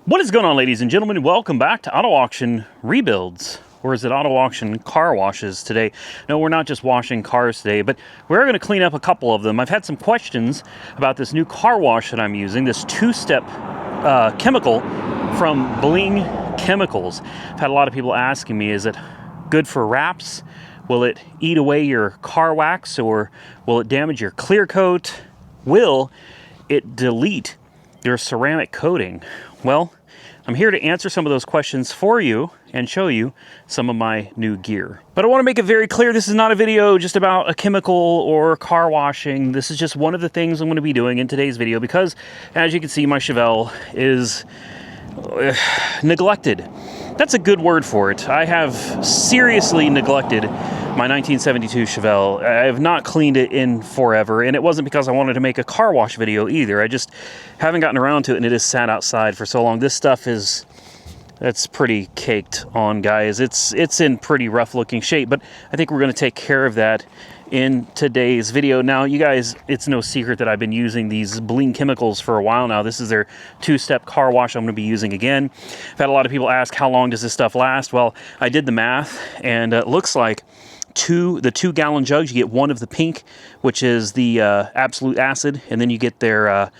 What is going on, ladies and gentlemen? Welcome back to Auto Auction Rebuilds. Or is it Auto Auction Car Washes today? No, we're not just washing cars today, but we're going to clean up a couple of them. I've had some questions about this new car wash that I'm using, this two-step chemical from Bling Chemicals. I've had a lot of people asking me, is it good for wraps? Will it eat away your car wax, or will it damage your clear coat? Will it delete your ceramic coating? Well, I'm here to answer some of those questions for you and show you some of my new gear. But I want to make it very clear, this is not a video just about a chemical or car washing. This is just one of the things I'm going to be doing in today's video because, as you can see, my Chevelle is neglected. That's a good word for it. I have seriously neglected my 1972 Chevelle. I have not cleaned it in forever, and it wasn't because I wanted to make a car wash video either. I just haven't gotten around to it, and it has sat outside for so long. This stuff that's pretty caked on, guys. It's in pretty rough looking shape, but I think we're going to take care of that in today's video. Now, you guys, it's no secret that I've been using these Bling Chemicals for a while now. This is their two-step car wash I'm going to be using again. I've had a lot of people ask, how long does this stuff last? Well, I did the math, and it looks like the 2-gallon jugs, you get one of the pink, which is the Absolute Acid, and then you get their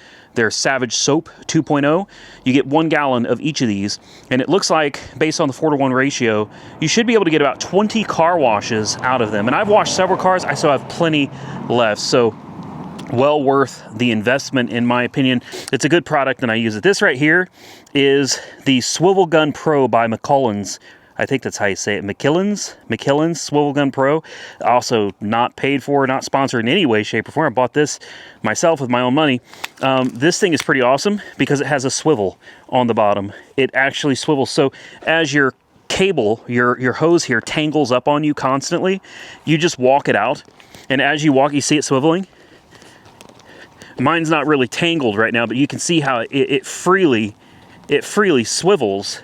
Savage Soap 2.0. You get 1 gallon of each of these, and it looks like, based on the 4-to-1 ratio, you should be able to get about 20 car washes out of them. And I've washed several cars, I still have plenty left, so well worth the investment, in my opinion. It's a good product, and I use it. This right here is the Swivel Gun Pro by McCullen's. I think that's how you say it. McKillen's Swivel Gun Pro. Also not paid for, not sponsored in any way, shape, or form. I bought this myself with my own money. This thing is pretty awesome because it has a swivel on the bottom. It actually swivels. So as your cable, your hose here tangles up on you constantly, you just walk it out. And as you walk, you see it swiveling. Mine's not really tangled right now, but you can see how it freely swivels.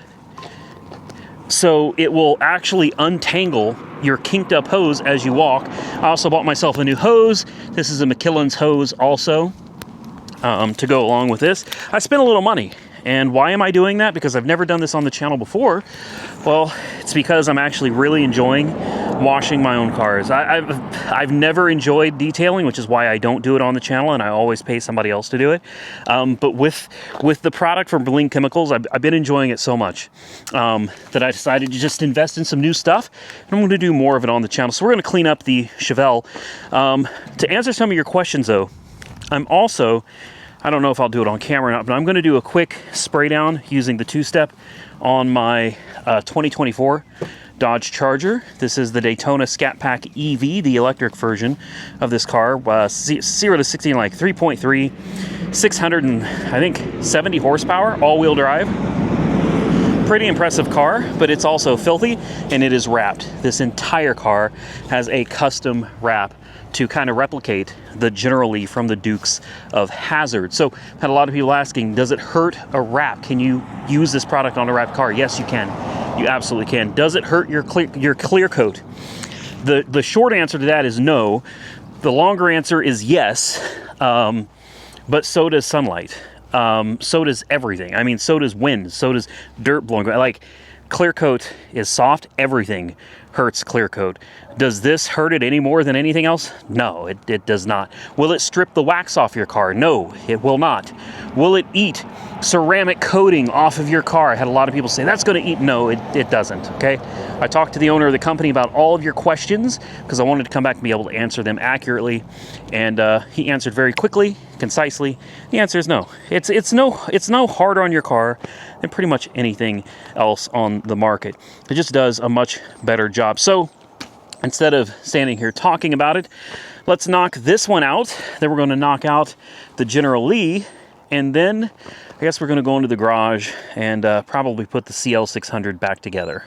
So it will actually untangle your kinked up hose as you walk. I also bought myself a new hose. This is a McKillen's hose also to go along with this. I spent a little money. And why am I doing that? Because I've never done this on the channel before. Well, it's because I'm actually really enjoying washing my own cars. I've never enjoyed detailing, which is why I don't do it on the channel, and I always pay somebody else to do it. But with the product from Bling Chemicals, I've been enjoying it so much that I decided to just invest in some new stuff, and I'm going to do more of it on the channel. So we're going to clean up the Chevelle. To answer some of your questions, though, I don't know if I'll do it on camera or not, but I'm going to do a quick spray down using the two-step on my 2024 Dodge Charger. This is the Daytona Scat Pack EV, the electric version of this car. 0 to 60 in like 3.3, 670 horsepower, all-wheel drive. Pretty impressive car, but it's also filthy, and it is wrapped. This entire car has a custom wrap to kind of replicate the General Lee from the Dukes of Hazzard. So had a lot of people asking, does it hurt a wrap? Can you use this product on a wrapped car? Yes, you can. You absolutely can. Does it hurt your clear coat? The short answer to that is no. The longer answer is yes, but so does sunlight. So does everything. I mean, so does wind. So does dirt blowing. Like, clear coat is soft. Everything hurts clear coat. Does this hurt it any more than anything else? No, it does not. Will it strip the wax off your car? No, it will not. Will it eat ceramic coating off of your car? I had a lot of people say, that's going to eat. No, it doesn't, okay? I talked to the owner of the company about all of your questions because I wanted to come back and be able to answer them accurately, and he answered very quickly, concisely. The answer is no. It's no harder on your car than pretty much anything else on the market. It just does a much better job. So instead of standing here talking about it, let's knock this one out. Then we're going to knock out the General Lee, and then I guess we're going to go into the garage and probably put the CL600 back together.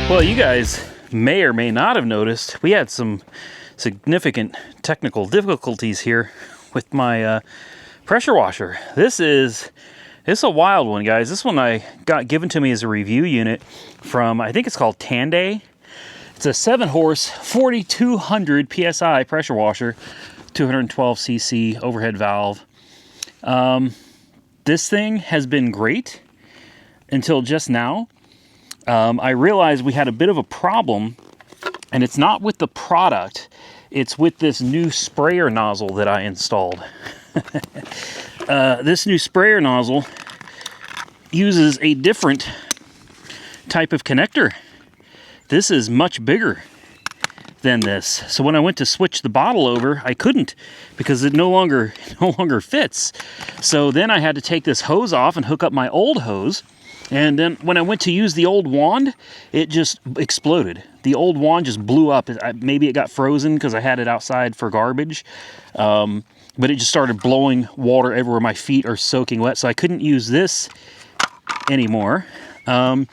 Well, you guys may or may not have noticed we had some significant technical difficulties here with my pressure washer. This is a wild one, guys. This one I got given to me as a review unit from, I think it's called Tanday. It's a 7-horse, 4,200 PSI pressure washer, 212cc overhead valve. This thing has been great until just now. I realized we had a bit of a problem, and it's not with the product, it's with this new sprayer nozzle that I installed. This new sprayer nozzle uses a different type of connector. This is much bigger than this. So when I went to switch the bottle over, I couldn't because it no longer fits. So then I had to take this hose off and hook up my old hose. And then when I went to use the old wand, it just exploded. The old wand just blew up. Maybe it got frozen because I had it outside for garbage. But it just started blowing water everywhere. My feet are soaking wet, so I couldn't use this anymore. So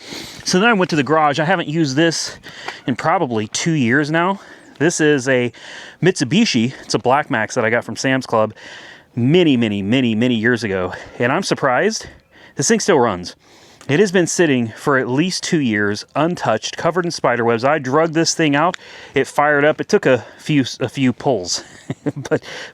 then I went to the garage. I haven't used this in probably 2 years now. This is a Mitsubishi. It's a Black Max that I got from Sam's Club many years ago. And I'm surprised this thing still runs. It has been sitting for at least 2 years, untouched, covered in spider webs. I drug this thing out. It fired up. It took a few pulls,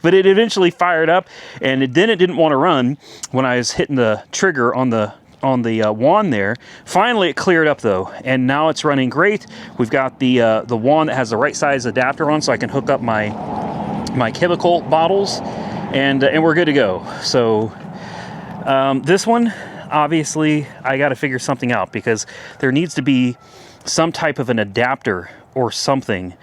but it eventually fired up, and then it didn't want to run when I was hitting the trigger on the wand there. Finally, it cleared up though, and now it's running great. We've got the wand that has the right size adapter on, so I can hook up my chemical bottles, and we're good to go. So this one, obviously, I got to figure something out because there needs to be some type of an adapter or something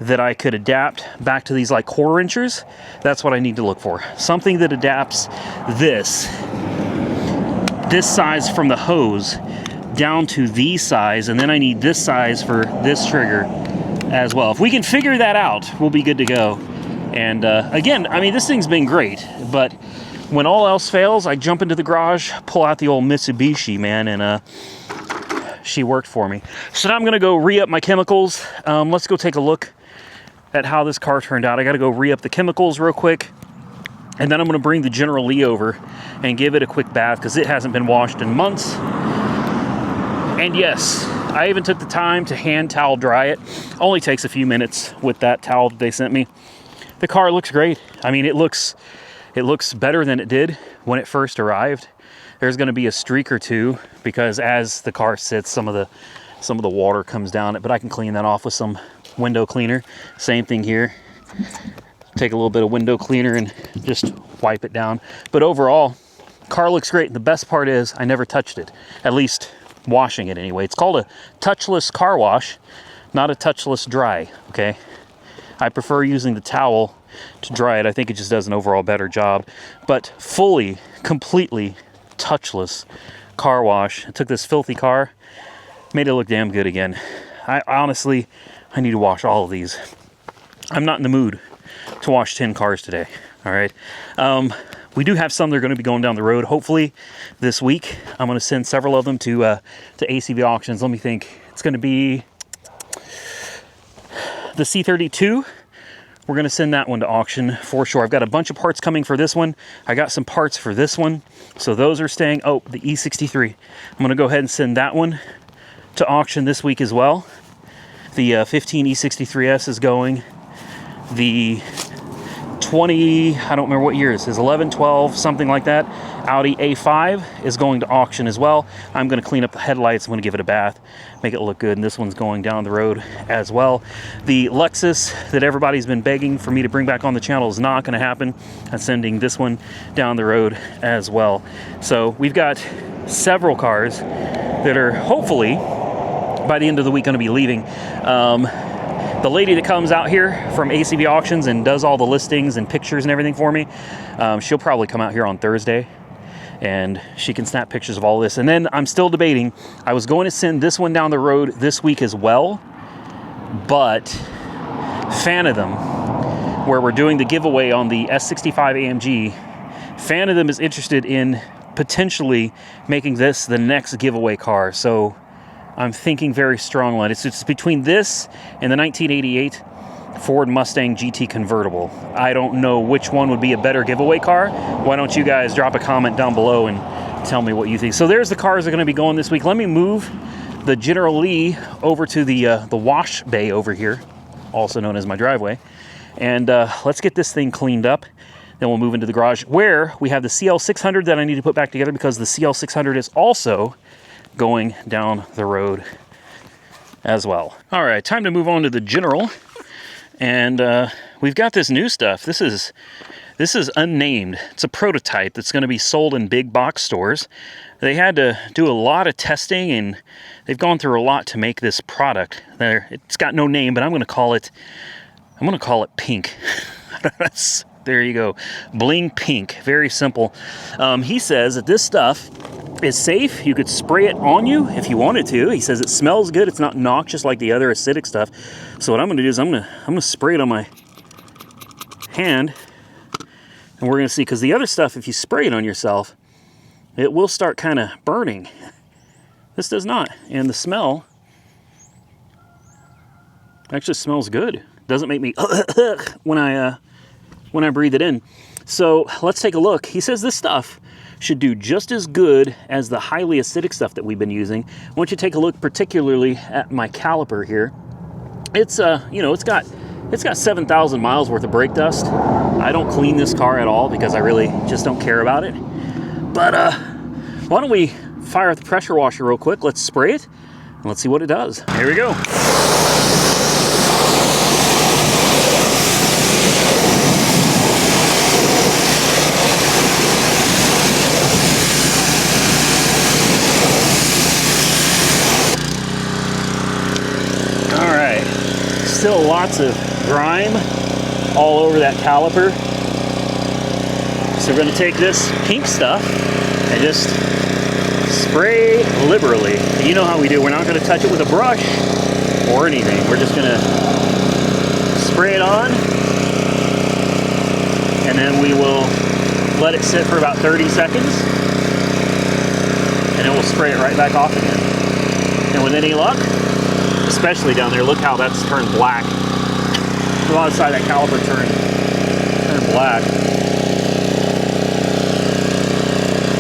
that I could adapt back to these like 1/4 inchers. That's what I need to look for. Something that adapts this size from the hose down to the size, and then I need this size for this trigger as well. If we can figure that out, we'll be good to go. And again, I mean, this thing's been great, but when all else fails, I jump into the garage, pull out the old Mitsubishi, man, and she worked for me. So now I'm gonna go re-up my chemicals. Let's go take a look at how this car turned out. I gotta go re-up the chemicals real quick, and then I'm gonna bring the General Lee over and give it a quick bath because it hasn't been washed in months. And yes, I even took the time to hand towel dry it. Only takes a few minutes with that towel that they sent me. The car looks great. I mean, it looks better than it did when it first arrived. There's going to be a streak or two because as the car sits, some of the water comes down it, but I can clean that off with some window cleaner. Same thing here. Take a little bit of window cleaner and just wipe it down. But overall, car looks great. The best part is I never touched it, at least washing it anyway. It's called a touchless car wash, not a touchless dry, okay? I prefer using the towel to dry it. I think it just does an overall better job. But fully, completely touchless car wash. I took this filthy car, made it look damn good again. I honestly need to wash all of these. I'm not in the mood to wash 10 cars today, all right? We do have some that are going to be going down the road, hopefully this week. I'm going to send several of them to ACV auctions. Let me think. It's going to be the C32. We're going to send that one to auction for sure. I've got a bunch of parts coming for this one. I got some parts for this one, so those are staying. Oh, the E63. I'm going to go ahead and send that one to auction this week as well. The 15 E63S is going. The 20, I don't remember what year this is, 11, 12, something like that. Audi A5 is going to auction as well. I'm going to clean up the headlights. I'm going to give it a bath, make it look good, and this one's going down the road as well. The Lexus that everybody's been begging for me to bring back on the channel is not going to happen. I'm sending this one down the road as well. So we've got several cars that are hopefully by the end of the week going to be leaving. The lady that comes out here from ACV Auctions and does all the listings and pictures and everything for me, she'll probably come out here on Thursday and she can snap pictures of all this. And then I'm still debating. I was going to send this one down the road this week as well, but Fathom, where we're doing the giveaway on the S65 AMG, Fathom is interested in potentially making this the next giveaway car. So I'm thinking very strongly on it. It's between this and the 1988 Ford Mustang GT convertible. I don't know which one would be a better giveaway car. Why don't you guys drop a comment down below and tell me what you think. So there's the cars that are going to be going this week. Let me move the General Lee over to the wash bay over here, also known as my driveway. And let's get this thing cleaned up. Then we'll move into the garage where we have the CL600 that I need to put back together because the CL600 is also going down the road as well. All right, time to move on to the General. And we've got this new stuff. This is unnamed. It's a prototype that's going to be sold in big box stores. They had to do a lot of testing, and they've gone through a lot to make this product. It's got no name, but I'm going to call it Pink. There you go. Bling Pink. Very simple. He says that this stuff is safe. You could spray it on you if you wanted to. He says it smells good. It's not noxious like the other acidic stuff. So what I'm going to do is I'm going to spray it on my hand, and we're going to see, because the other stuff, if you spray it on yourself, it will start kind of burning. This does not. And the smell actually smells good. Doesn't make me when I breathe it in. So let's take a look. He says this stuff should do just as good as the highly acidic stuff that we've been using. I want you to take a look particularly at my caliper here. It's it's got 7,000 miles worth of brake dust. I don't clean this car at all because I really just don't care about it. But why don't we fire the pressure washer real quick? Let's spray it and let's see what it does. Here we go. Still lots of grime all over that caliper. So we're going to take this pink stuff and just spray liberally. And you know how we do. We're not going to touch it with a brush or anything. We're just going to spray it on, and then we will let it sit for about 30 seconds, and then we'll spray it right back off again. And with any luck, especially down there, look how that's turned black. A lot of side of that caliper turned black.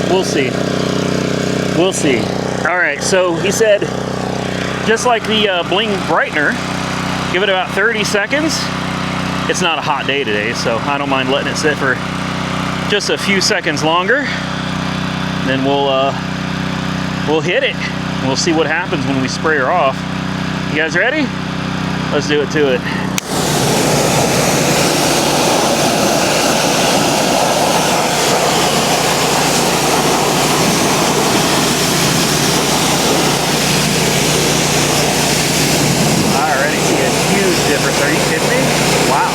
We'll see. We'll see. All right, so he said, just like the Bling Brightener, give it about 30 seconds. It's not a hot day today, so I don't mind letting it sit for just a few seconds longer. Then we'll hit it. We'll see what happens when we spray her off. You guys ready? Let's do it to it. I already see a huge difference. Are you kidding me? Wow.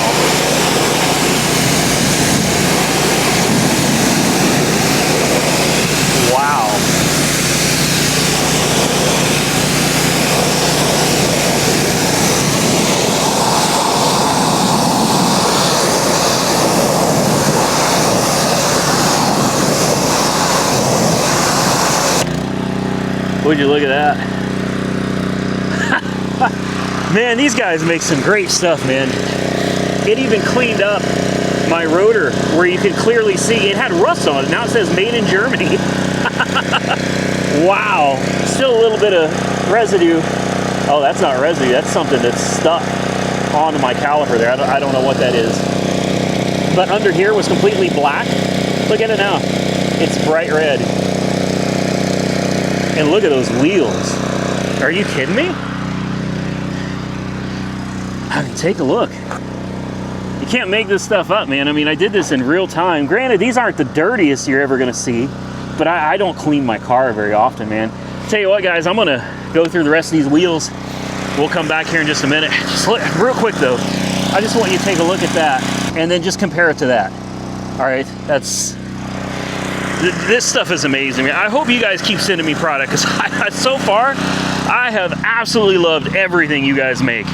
Wow. Would you look at that? Man, these guys make some great stuff, man. It even cleaned up my rotor where you can clearly see it had rust on it. Now it says made in Germany. Wow. Still a little bit of residue. Oh, that's not residue. That's something that's stuck onto my caliper there. I don't know what that is. But under here was completely black. Look at it now. It's bright red. And look at those wheels. Are you kidding me? I mean, take a look. You can't make this stuff up, man. I mean, I did this in real time. Granted, these aren't the dirtiest you're ever gonna see, but I don't clean my car very often, man. Tell you what, guys, I'm gonna go through the rest of these wheels. We'll come back here in just a minute. Just real quick though, I just want you to take a look at that and then just compare it to that. All right, this stuff is amazing. I hope you guys keep sending me product, because so far I have absolutely loved everything you guys make.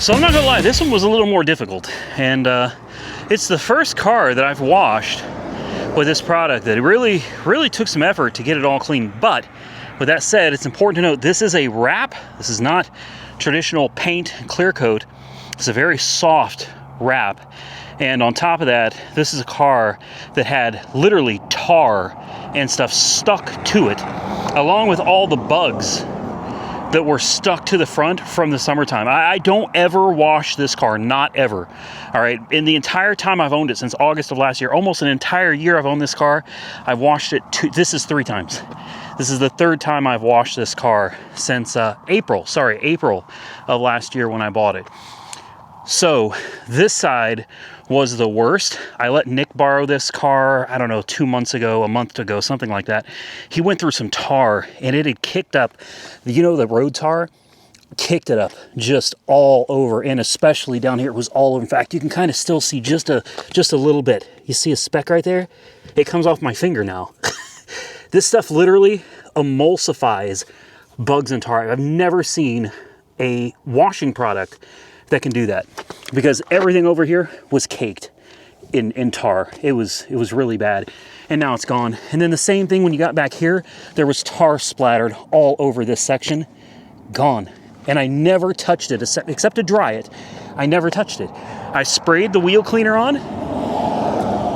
So I'm not gonna lie, this one was a little more difficult, and it's the first car that I've washed with this product that really took some effort to get it all clean. But with that said, it's important to note this is a wrap. This is not traditional paint clear coat. It's a very soft wrap, and on top of that, this is a car that had literally tar and stuff stuck to it, along with all the bugs that were stuck to the front from the summertime. I don't ever wash this car, not ever. All right, in the entire time I've owned it, since August of last year, almost an entire year I've owned this car, I've washed it this is 3 times. This is the 3rd time I've washed this car since April of last year when I bought it. So this side was the worst. I let Nick borrow this car, I don't know, 2 months ago, a month ago, something like that. He went through some tar and it had kicked up, you know, the road tar, kicked it up just all over, and especially down here, it was all over. In fact, you can kind of still see just a little bit. You see a speck right there? It comes off my finger now. This stuff literally emulsifies bugs and tar. I've never seen a washing product that can do that, because everything over here was caked in tar. It was really bad, and now it's gone. And then the same thing when you got back here, there was tar splattered all over this section, gone. And I never touched it except to dry it. I never touched it. I sprayed the wheel cleaner on,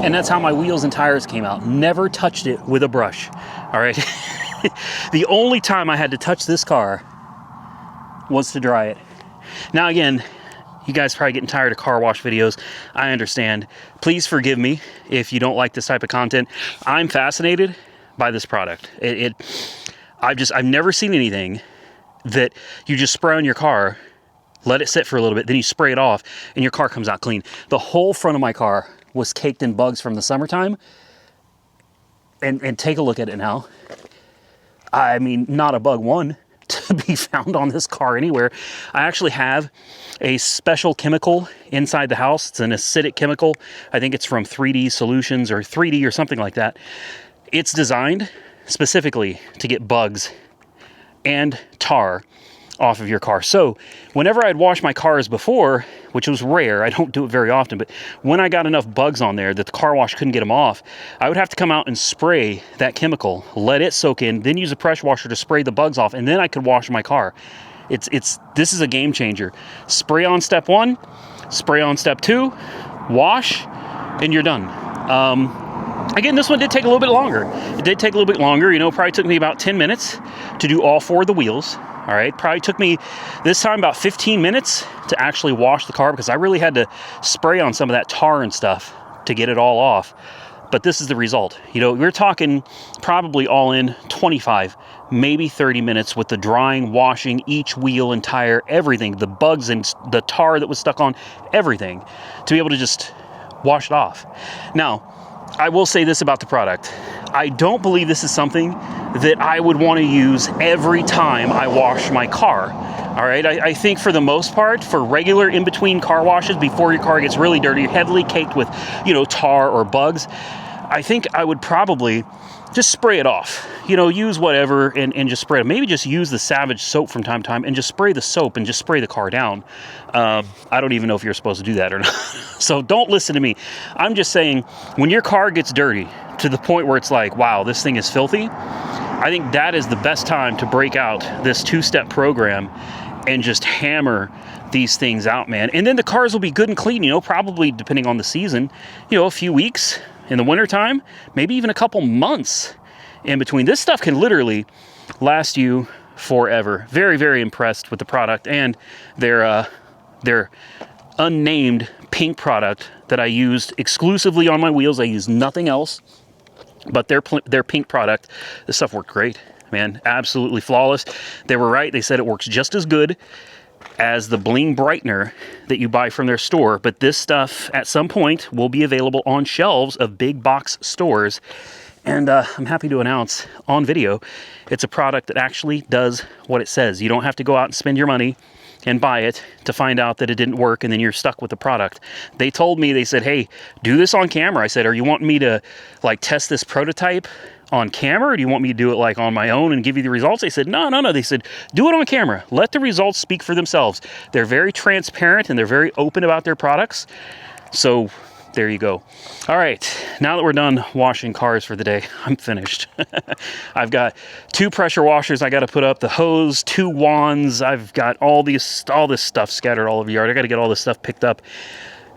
and that's how my wheels and tires came out. Never touched it with a brush. All right. The only time I had to touch this car was to dry it. Now again, you guys probably getting tired of car wash videos. I understand. Please forgive me if you don't like this type of content. I'm fascinated by this product. I've never seen anything that you just spray on your car, let it sit for a little bit, then you spray it off, and your car comes out clean. The whole front of my car was caked in bugs from the summertime. And take a look at it now. I mean, not a bug one to be found on this car anywhere. I actually have a special chemical inside the house. It's an acidic chemical. I think it's from 3D Solutions or 3D or something like that. It's designed specifically to get bugs and tar off of your car. So whenever I'd wash my cars before, which was rare, I don't do it very often, but when I got enough bugs on there that the car wash couldn't get them off, I would have to come out and spray that chemical, let it soak in, then use a pressure washer to spray the bugs off, and then I could wash my car. This is a game changer. Spray on step 1, spray on step 2, wash, and you're done. Again, this one did take a little bit longer. It did take a little bit longer, you know, probably took me about 10 minutes to do all 4 of the wheels. All right, probably took me this time about 15 minutes to actually wash the car, because I really had to spray on some of that tar and stuff to get it all off. But this is the result. You know, we're talking probably all in 25, maybe 30 minutes with the drying, washing, each wheel and tire, everything, the bugs and the tar that was stuck on, everything, to be able to just wash it off. Now, I will say this about the product. I don't believe this is something that I would want to use every time I wash my car. All right, I think for the most part, for regular in-between car washes before your car gets really dirty, heavily caked with, you know, tar or bugs, I think I would probably just spray it off. You know, use whatever and just spray it. Maybe just use the Savage soap from time to time and just spray the soap and just spray the car down. I don't even know if you're supposed to do that or not. So don't listen to me. I'm just saying, when your car gets dirty to the point where it's like, wow, this thing is filthy, I think that is the best time to break out this 2-step program and just hammer these things out, man. And then the cars will be good and clean, you know, probably depending on the season, you know, a few weeks in the wintertime, maybe even a couple months in between. This stuff can literally last you forever. Very, very impressed with the product and their unnamed pink product that I used exclusively on my wheels. I used nothing else but their pink product. This stuff worked great, man. Absolutely flawless. They were right. They said it works just as good as the bling brightener that you buy from their store, but this stuff at some point will be available on shelves of big box stores. And I'm happy to announce on video, it's a product that actually does what it says. You don't have to go out and spend your money and buy it to find out that it didn't work and then you're stuck with the product. They told me, they said, hey, do this on camera. I said, are you wanting me to like test this prototype on camera, or do you want me to do it like on my own and give you the results? They said, no. They said, do it on camera. Let the results speak for themselves. They're very transparent and they're very open about their products. So there you go. All right, now that we're done washing cars for the day, I'm finished. I've got 2 pressure washers I got to put up, the hose, 2 wands. I've got all this stuff scattered all over the yard. I got to get all this stuff picked up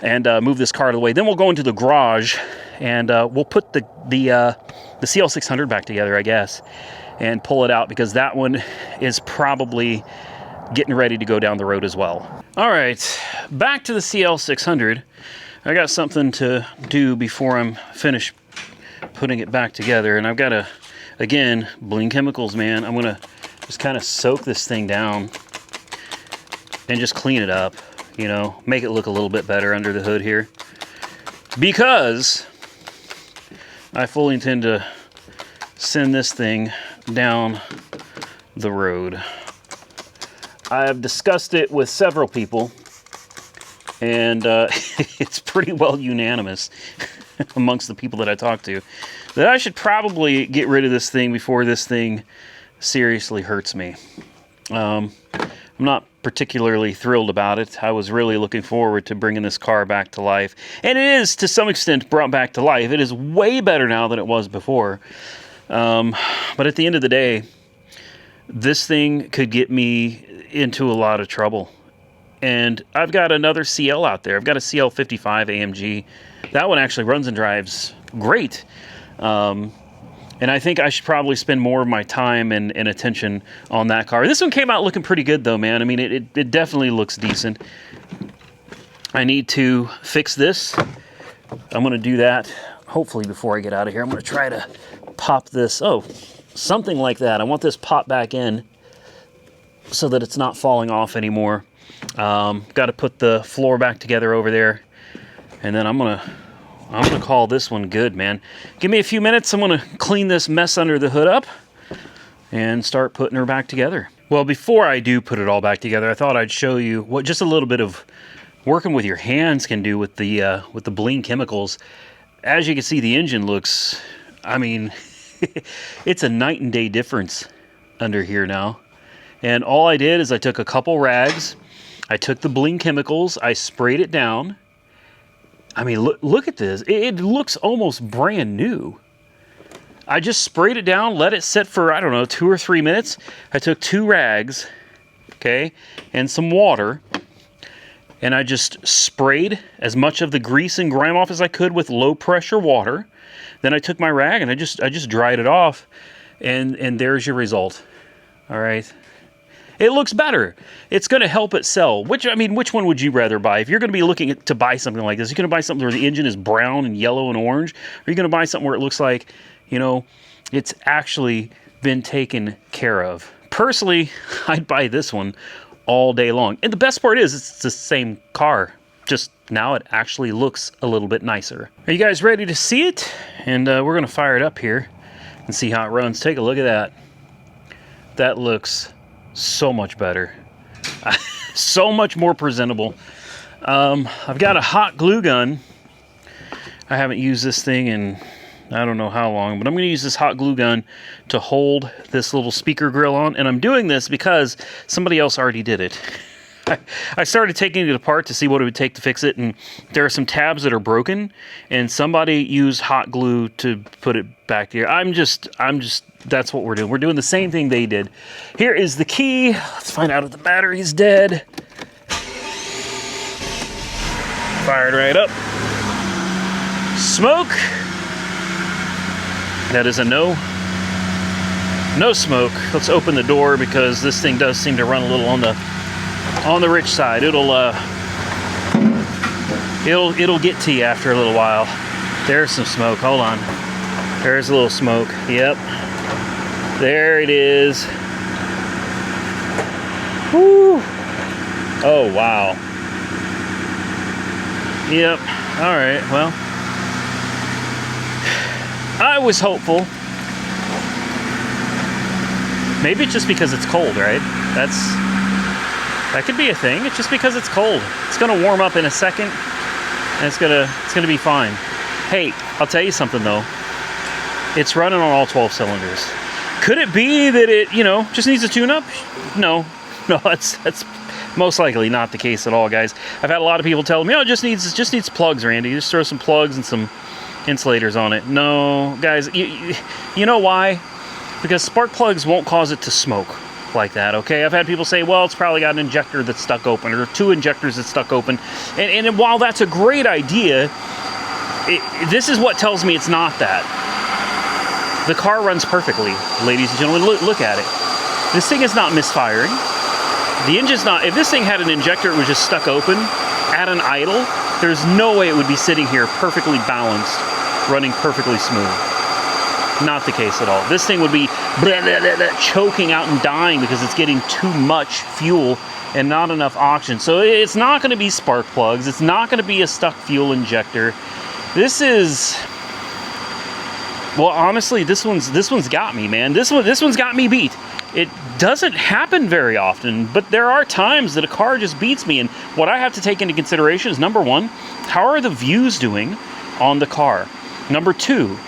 and move this car out of the way. Then we'll go into the garage and we'll put the CL600 back together, I guess, and pull it out, because that one is probably getting ready to go down the road as well. All right, back to the CL600. I got something to do before I'm finished putting it back together, and I've got to, again, Bling Chemicals, man. I'm gonna just kind of soak this thing down and just clean it up, you know, make it look a little bit better under the hood here, because I fully intend to send this thing down the road. I have discussed it with several people, and it's pretty well unanimous amongst the people that I talk to that I should probably get rid of this thing before this thing seriously hurts me. I'm not particularly thrilled about it. I was really looking forward to bringing this car back to life, and it is to some extent brought back to life. It is way better now than it was before, but at the end of the day, this thing could get me into a lot of trouble. And I've got another CL out there. I've got a CL55 AMG. That one actually runs and drives great. And I think I should probably spend more of my time and attention on that car. This one came out looking pretty good though, man. I mean, it definitely looks decent. I need to fix this. I'm gonna do that hopefully before I get out of here. I'm gonna try to pop this, something like that. I want this popped back in so that it's not falling off anymore. Got to put the floor back together over there, and then I'm gonna call this one good, man. Give me a few minutes. I'm gonna clean this mess under the hood up and start putting her back together. Well, before I do put it all back together, I thought I'd show you what just a little bit of working with your hands can do with the Bling Chemicals. As you can see, the engine looks, I mean, it's a night and day difference under here now. And all I did is I took a couple rags, I took the Bling Chemicals, I sprayed it down. I mean, look at this. It looks almost brand new. I just sprayed it down, let it sit for, I don't know, 2 or 3 minutes. I took 2 rags, okay, and some water, and I just sprayed as much of the grease and grime off as I could with low pressure water. Then I took my rag and I just dried it off, and there's your result. All right. It looks better. It's going to help it sell. Which one would you rather buy? If you're going to be looking to buy something like this, you're going to buy something where the engine is brown and yellow and orange, or you're going to buy something where it looks like, you know, it's actually been taken care of. Personally, I'd buy this one all day long. And the best part is it's the same car, just now it actually looks a little bit nicer. Are you guys ready to see it? And we're going to fire it up here and see how it runs. Take a look at that. That looks so much better. So much more presentable. I've got a hot glue gun. I haven't used this thing in I don't know how long, but I'm going to use this hot glue gun to hold this little speaker grill on, and I'm doing this because somebody else already did it. I started taking it apart to see what it would take to fix it, and there are some tabs that are broken, and somebody used hot glue to put it back there. That's what we're doing. We're doing the same thing they did. Here is the key. Let's find out if the battery's dead. Fired right up. Smoke. That is a no. No smoke. Let's open the door because this thing does seem to run a little on the rich side. It'll get to you after a little while. There's some smoke. Hold on. There's a little smoke. Yep. There it is. Woo. Oh, wow. Yep. All right. Well, I was hopeful. Maybe it's just because it's cold, right? That could be a thing. It's just because it's cold. It's gonna warm up in a second, and it's gonna be fine. Hey, I'll tell you something though. it's running on all 12 cylinders. Could it be that it, you know, just needs a tune-up? No, that's most likely not the case at all, guys. I've had a lot of people tell me, oh, it just needs plugs, Randy. Just throw some plugs and some insulators on it. No, guys, you know why? Because spark plugs won't cause it to smoke like that, okay? I've had people say, well, it's probably got an injector that's stuck open, or 2 injectors that's stuck open. And while that's a great idea, this is what tells me it's not that. The car runs perfectly, ladies and gentlemen. Look at it. This thing is not misfiring. The engine's not, if this thing had an injector, it was just stuck open at an idle, there's no way it would be sitting here perfectly balanced, running perfectly smooth. Not the case at all. This thing would be choking out and dying because it's getting too much fuel and not enough oxygen. So it's not going to be spark plugs. It's not going to be a stuck fuel injector. This is, well, honestly, this one's got me, man. This one's got me beat. It doesn't happen very often, but there are times that a car just beats me. And what I have to take into consideration is, number one, how are the views doing on the car? Number two,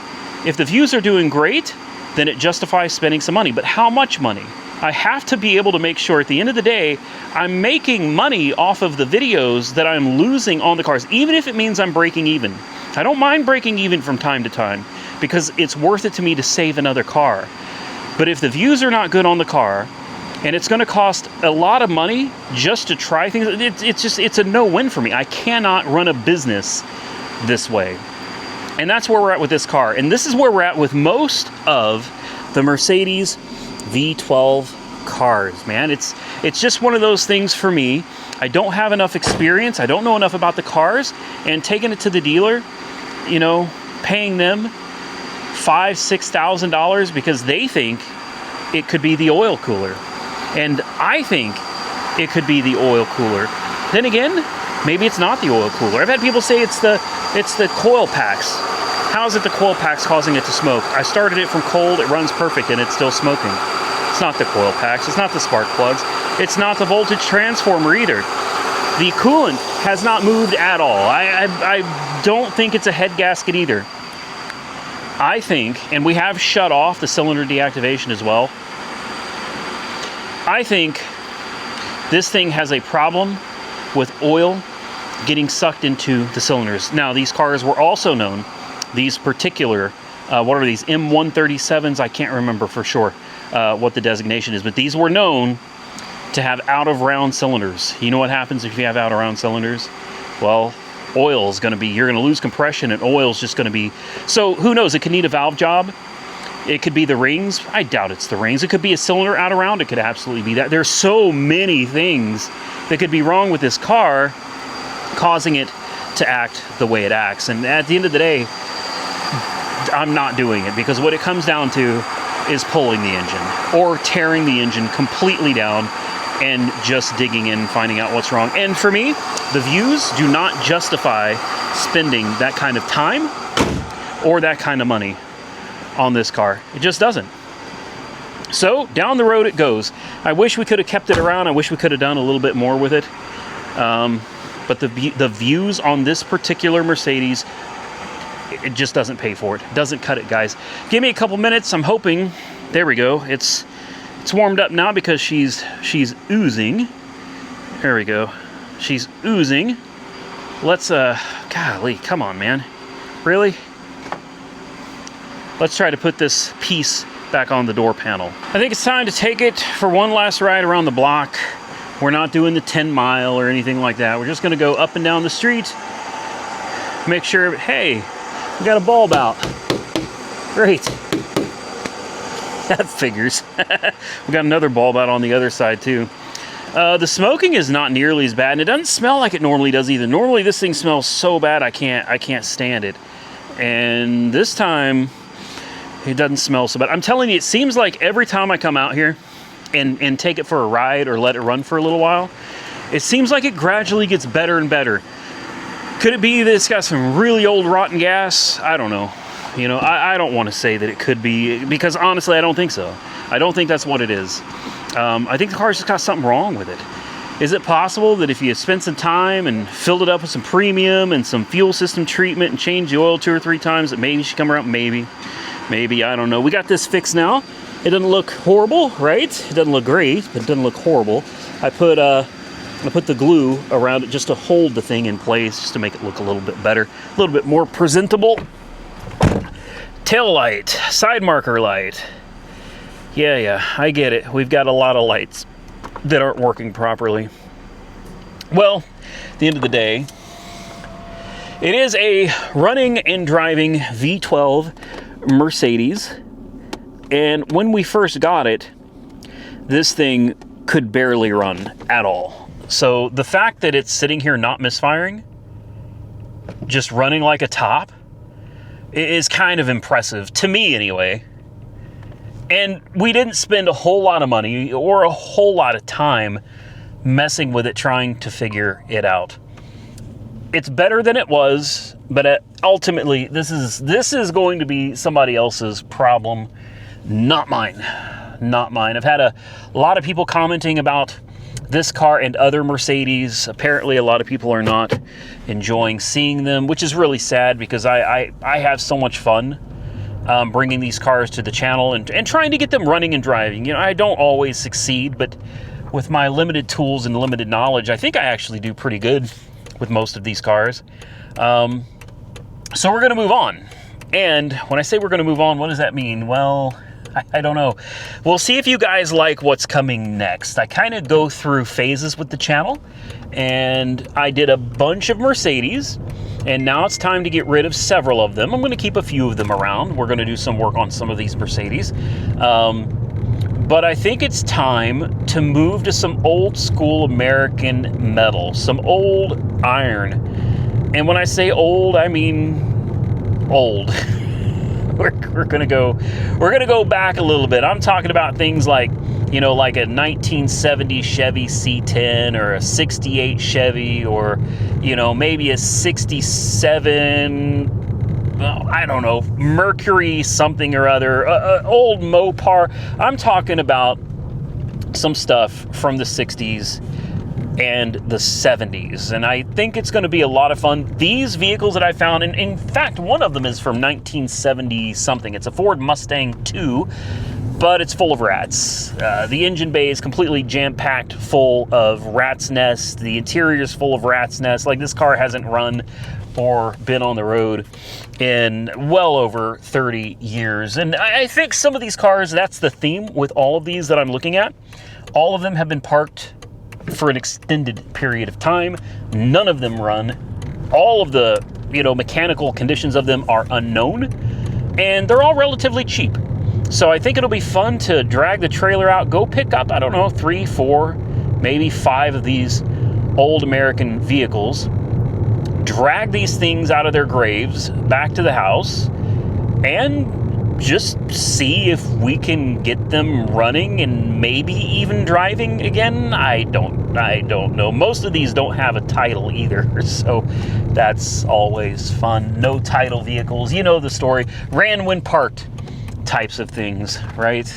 if the views are doing great, then it justifies spending some money. But how much money? I have to be able to make sure at the end of the day, I'm making money off of the videos that I'm losing on the cars, even if it means I'm breaking even. I don't mind breaking even from time to time because it's worth it to me to save another car. But if the views are not good on the car, and it's going to cost a lot of money just to try things, it's a no-win for me. I cannot run a business this way. And that's where we're at with this car. And this is where we're at with most of the Mercedes V12 cars, man. It's just one of those things for me. I don't have enough experience. I don't know enough about the cars. And taking it to the dealer, you know, paying them $5,000, $6,000 because they think it could be the oil cooler. And I think it could be the oil cooler. Then again, maybe it's not the oil cooler. I've had people say it's the coil packs. How is it the coil packs causing it to smoke? I started it from cold, it runs perfect, and it's still smoking. It's not the coil packs, it's not the spark plugs, it's not the voltage transformer either. The coolant has not moved at all. I don't think it's a head gasket either. I think, and we have shut off the cylinder deactivation as well, I think this thing has a problem with oil getting sucked into the cylinders. Now, these cars were also known, these particular, what are these, M137s? I can't remember for sure what the designation is, but these were known to have out-of-round cylinders. You know what happens if you have out-of-round cylinders? Well, oil is going to be, you're going to lose compression, and oil is just going to be, so who knows, it could need a valve job. It could be the rings. I doubt it's the rings. It could be a cylinder out around. It could absolutely be that. There's so many things that could be wrong with this car, causing it to act the way it acts. And at the end of the day, I'm not doing it, because what it comes down to is pulling the engine or tearing the engine completely down and just digging in and finding out what's wrong. And for me, the views do not justify spending that kind of time or that kind of money on this car. It just doesn't. So down the road it goes. I wish we could have kept it around. I wish we could have done a little bit more with it. But the views on this particular Mercedes, it just doesn't pay for it. It doesn't cut it, guys. Give me a couple minutes. I'm hoping. There we go. It's warmed up now because she's oozing. There we go. She's oozing. Let's golly, come on, man. Really? Let's try to put this piece back on the door panel. I think it's time to take it for one last ride around the block. We're not doing the 10 mile or anything like that. We're just gonna go up and down the street, make sure, hey, we got a bulb out. Great. That figures. We got another bulb out on the other side too. The smoking is not nearly as bad, and it doesn't smell like it normally does either. Normally this thing smells so bad I can't stand it. And this time, it doesn't smell so bad. I'm telling you, it seems like every time I come out here and take it for a ride or let it run for a little while, it seems like it gradually gets better and better. Could it be that it's got some really old rotten gas? I don't know. You know, I don't want to say that it could be, because honestly, I don't think so. I don't think that's what it is. I think the car's just got something wrong with it. Is it possible that if you spent some time and filled it up with some premium and some fuel system treatment and changed the oil 2 or 3 times, that maybe it should come around? Maybe. Maybe, I don't know. We got this fixed now. It doesn't look horrible, right? It doesn't look great, but it doesn't look horrible. I put the glue around it just to hold the thing in place, just to make it look a little bit better, a little bit more presentable. Tail light, side marker light. Yeah, I get it. We've got a lot of lights that aren't working properly. Well, at the end of the day, it is a running and driving V12 Mercedes. And when we first got it, this thing could barely run at all. So the fact that it's sitting here not misfiring, just running like a top, is kind of impressive, to me anyway. And we didn't spend a whole lot of money or a whole lot of time messing with it, trying to figure it out. It's better than it was, but ultimately this is going to be somebody else's problem, not mine. I've had a lot of people commenting about this car and other Mercedes. Apparently a lot of people are not enjoying seeing them, which is really sad, because I have so much fun bringing these cars to the channel and trying to get them running and driving. You know, I don't always succeed, but with my limited tools and limited knowledge, I think I actually do pretty good with most of these cars. So we're going to move on. And when I say we're going to move on, what does that mean? Well, I don't know. We'll see if you guys like what's coming next. I kind of go through phases with the channel, and I did a bunch of Mercedes, and now it's time to get rid of several of them. I'm going to keep a few of them around. We're going to do some work on some of these Mercedes. But I think it's time to move to some old school American metal, some old iron. And when I say old, I mean old. We're gonna go back a little bit. I'm talking about things like, you know, like a 1970 Chevy C10 or a 68 Chevy, or, you know, maybe a 67, well, I don't know, Mercury something or other, old Mopar. I'm talking about some stuff from the 60s and the 70s, and I think it's going to be a lot of fun. These vehicles that I found, and in fact one of them is from 1970 something. It's a Ford Mustang II, but it's full of rats. The engine bay is completely jam-packed full of rat's nests. The interior is full of rat's nests. Like, this car hasn't run or been on the road in well over 30 years. And I think some of these cars, that's the theme with all of these that I'm looking at. All of them have been parked for an extended period of time. None of them run. All of the, you know, mechanical conditions of them are unknown, and they're all relatively cheap. So I think it'll be fun to drag the trailer out, go pick up, I don't know, 3, 4, maybe 5 of these old American vehicles, drag these things out of their graves back to the house, and just see if we can get them running and maybe even driving again. I don't know. Most of these don't have a title either, so that's always fun. No title vehicles. You know the story. Ran when parked types of things, right?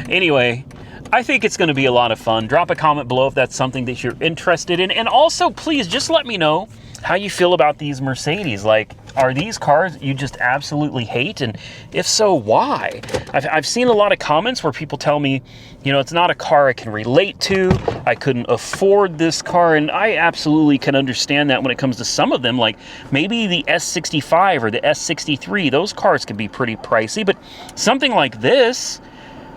Anyway, I think it's going to be a lot of fun. Drop a comment below if that's something that you're interested in. And also, please just let me know how you feel about these Mercedes. Like, are these cars you just absolutely hate? And if so, why? I've seen a lot of comments where people tell me, you know, it's not a car I can relate to. I couldn't afford this car. And I absolutely can understand that when it comes to some of them. Like, maybe the S65 or the S63, those cars can be pretty pricey. But something like this,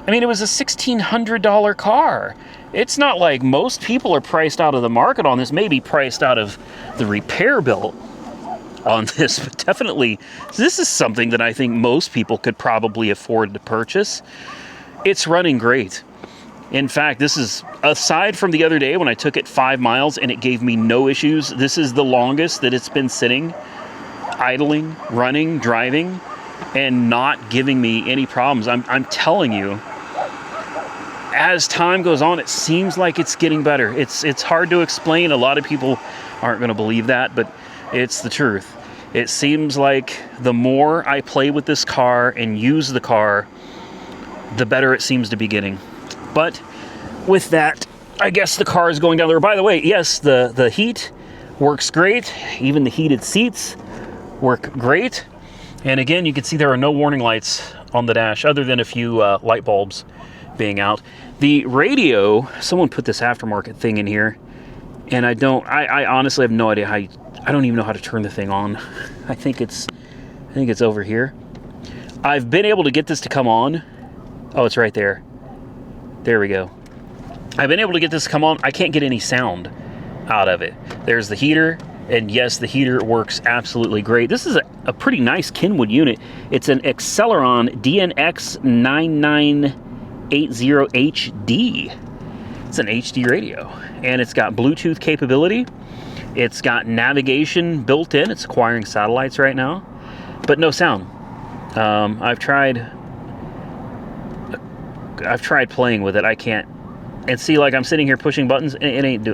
I mean, it was a $1,600 car. It's not like most people are priced out of the market on this, maybe priced out of the repair bill on this, but definitely this is something that I think most people could probably afford to purchase. It's running great. In fact, this is, aside from the other day when I took it 5 miles and it gave me no issues, this is the longest that it's been sitting, idling, running, driving, and not giving me any problems. I'm telling you, as time goes on, it seems like it's getting better. It's hard to explain. A lot of people aren't going to believe that, but it's the truth. It seems like the more I play with this car and use the car, the better it seems to be getting. But with that, I guess the car is going down there. By the way, yes, the heat works great. Even the heated seats work great. And again, you can see there are no warning lights on the dash other than a few light bulbs being out. The radio, someone put this aftermarket thing in here, and I honestly have no idea I don't even know how to turn the thing on. I think it's over here. I've been able to get this to come on. Oh, it's right there. There we go. I've been able to get this to come on. I can't get any sound out of it. There's the heater. And yes, the heater works absolutely great. This is a pretty nice Kenwood unit. It's an Acceleron DNX9980HD. It's an HD radio. And it's got Bluetooth capability. It's got navigation built in. It's acquiring satellites right now. But no sound. I've tried playing with it. I can't. And see, like, I'm sitting here pushing buttons. And it ain't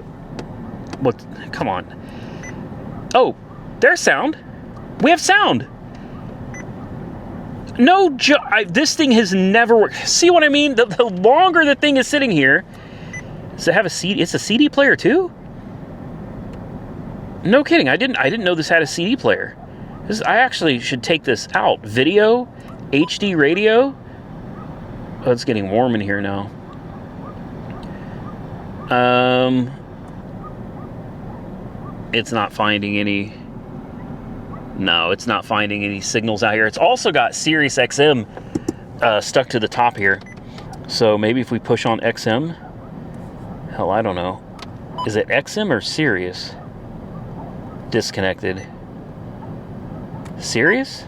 what? Come on. Oh, there's sound. We have sound. No, this thing has never worked. See what I mean? The longer the thing is sitting here, does it have a CD? It's a CD player too? No kidding. I didn't know this had a CD player. I actually should take this out. Video, HD radio. Oh, it's getting warm in here now. It's not finding any. No, it's not finding any signals out here. It's also got Sirius XM stuck to the top here. So maybe if we push on XM, hell, I don't know. Is it XM or Sirius? Disconnected. Sirius?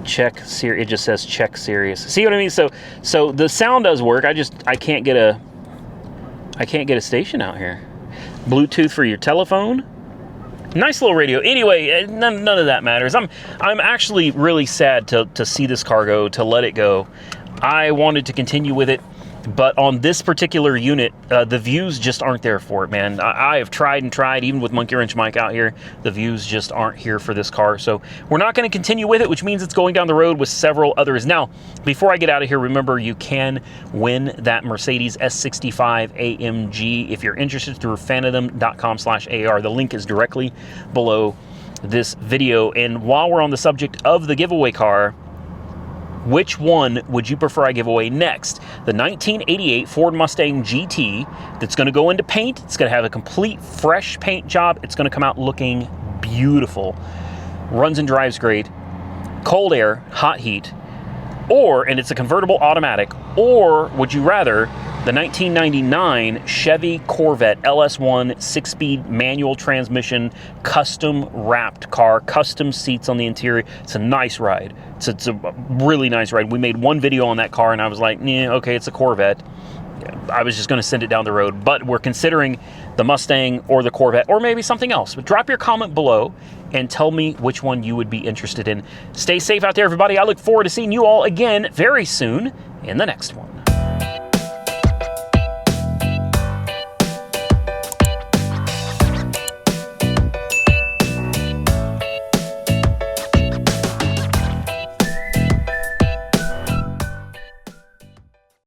Check Sirius. It just says check Sirius. See what I mean? So the sound does work. I can't get a station out here. Bluetooth for your telephone. Nice little radio. Anyway, none of that matters. I'm actually really sad to see this car go, to let it go. I wanted to continue with it, but on this particular unit, the views just aren't there for it, man. I have tried and tried, even with Monkey Wrench Mike out here. The views just aren't here for this car, so we're not going to continue with it, which means it's going down the road with several others. Now, before I get out of here, remember, you can win that Mercedes S65 AMG if you're interested through fanathem.com/AR. The link is directly below this video. And while we're on the subject of the giveaway car, which one would you prefer I give away next? The 1988 Ford Mustang GT that's going to go into paint. It's going to have a complete fresh paint job. It's going to come out looking beautiful. Runs and drives great. Cold air, hot heat. Or, and it's a convertible automatic, or would you rather the 1999 Chevy Corvette LS1 6-speed manual transmission, custom wrapped car, custom seats on the interior. It's a nice ride. It's a really nice ride. We made one video on that car and I was like, yeah, okay, it's a Corvette. I was just going to send it down the road, but we're considering the Mustang or the Corvette or maybe something else. But drop your comment below and tell me which one you would be interested in. Stay safe out there, everybody. I look forward to seeing you all again very soon in the next one.